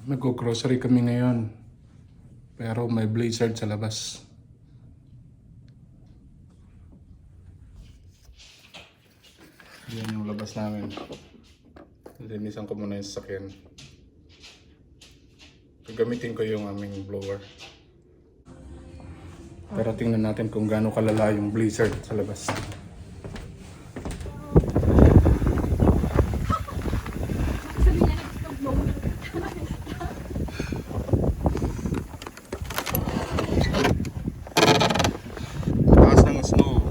Nag-grocery kami ngayon. Pero may blizzard sa labas. Yan yung labas namin. Linisan ko muna yung sasakyan. Gagamitin ko yung aming blower. Pero tingnan natin kung gaano kalala yung blizzard sa labas. Taas ng snow.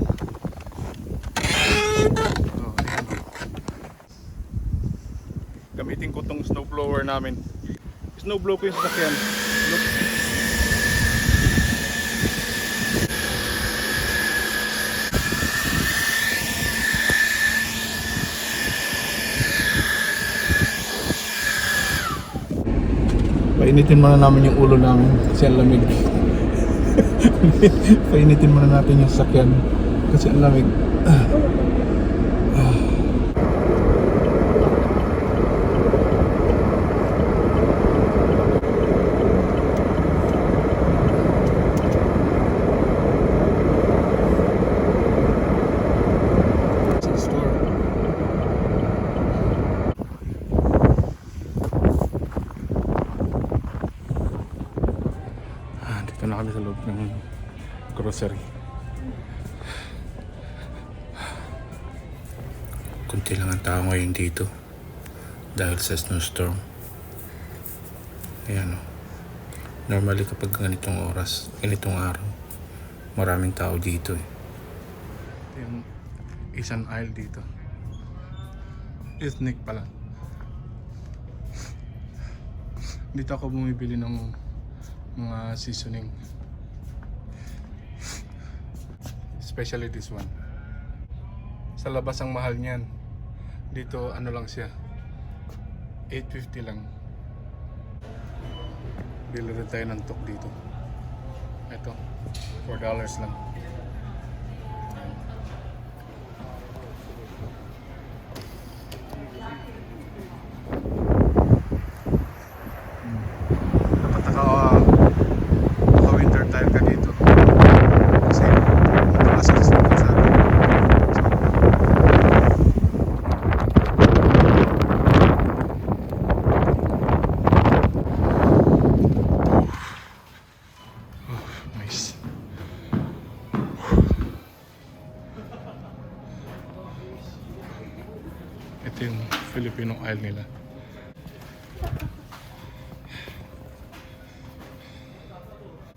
Gamitin ko tong snow blower namin. Snow blow ko yung sasakyan. Look. Painitin muna namin yung ulo namin kasi ang lamig. Painitin muna natin yung sasakyan kasi ang lamig. Dito na kami sa loob ng grocery. Kunti lang ang tao ngayon dito dahil sa snowstorm. Ayan o. Normally kapag ganitong oras, ganitong araw, maraming tao dito eh. Ito yung isang aisle dito. Ethnic pala. Dito ako bumibili ng mga seasoning, especially this one. Sa labas ang mahal niyan, dito ano lang siya, 8.50 lang. Bili rin tayo ng tok dito. Ito, $4 lang. Ito yung Filipino aisle nila.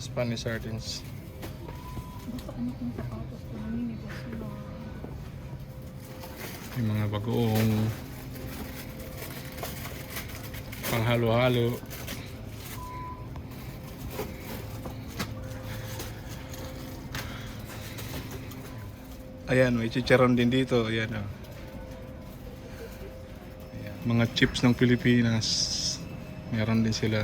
Spanish sardines. Yung mga bagoong panghalo-halo. Ayan, may chicharon din dito. Ayan o. Mga chips ng Pilipinas, meron din sila.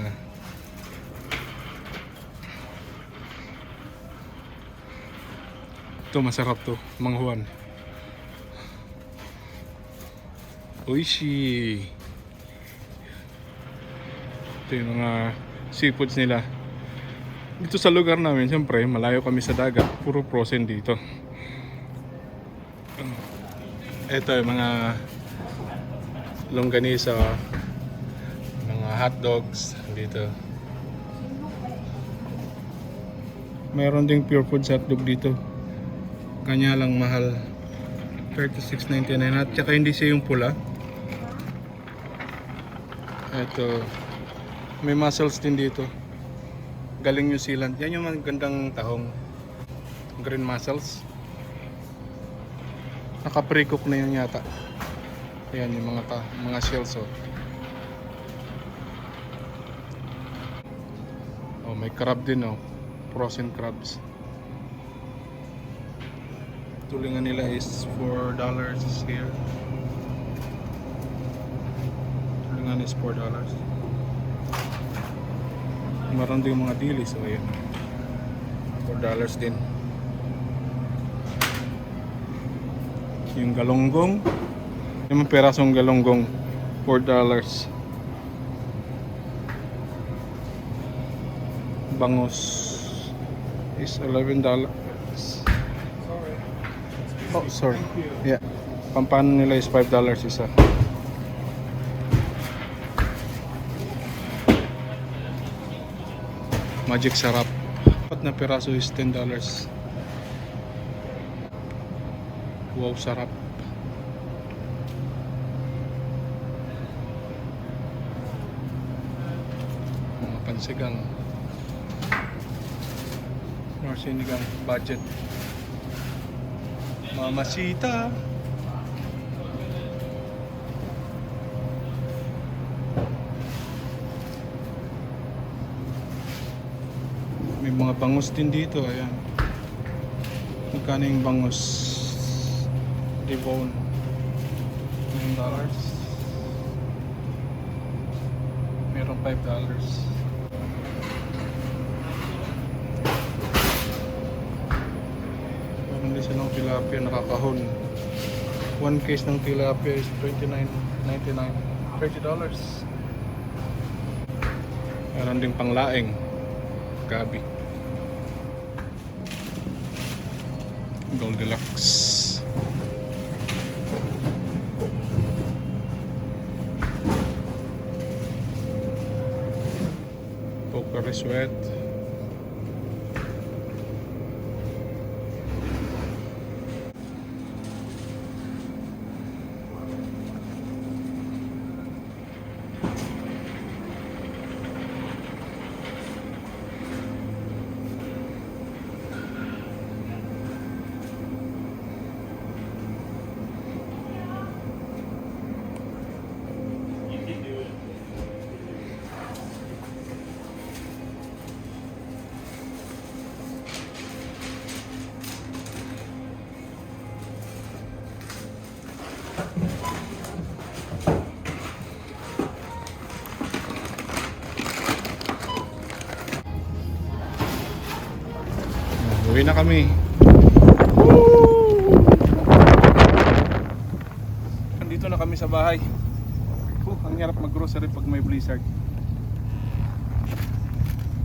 Ito masarap to, manghuan. Oishi. Ito yung mga seafoods nila. Dito sa lugar namin, siyempre malayo kami sa dagat, puro frozen dito. Ito yung mga longganisa, mga hotdogs dito. Mayroon ding pure foods hotdog dito. Kanya lang mahal, $36.99 at saka hindi siya yung pula. Ito, may mussels din dito. Galing New Zealand. Yan yung magandang tahong, green mussels. Naka-pre-cook na yun yata. Ayan yung mga shells oh. Oh, may crab din oh. Frozen crabs. Tulingan nila is $4 here. Tulingan is $4. Meron din yung mga dilis. So ayan, $4 din. Yung galonggong, yung mga perasong galonggong, $4. bangus is $11. Oh, sorry. Yeah. Pampano nila is $5 isa. Magic sarap. 4 na piraso is $10. Wow, sarap. Mga pansigang. Or sinigang budget. Mamasita. May mga bangus din dito, ayan. Magkano yung bangus? Devon. $9. Merong $5. Meron din silang tilapia nakakahon. 1 case ng tilapia is $29.99. $30. Meron din panglaing. Gabi. Goldilocks. Pocari Sweat. Uwi na kami. Nandito na kami sa bahay. Ang hirap mag-grocery pag may blizzard.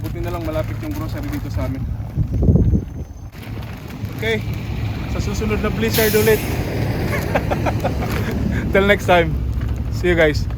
Buti na lang malapit yung grocery dito sa amin. Okay, sa susunod na blizzard ulit. Till next time. See you guys.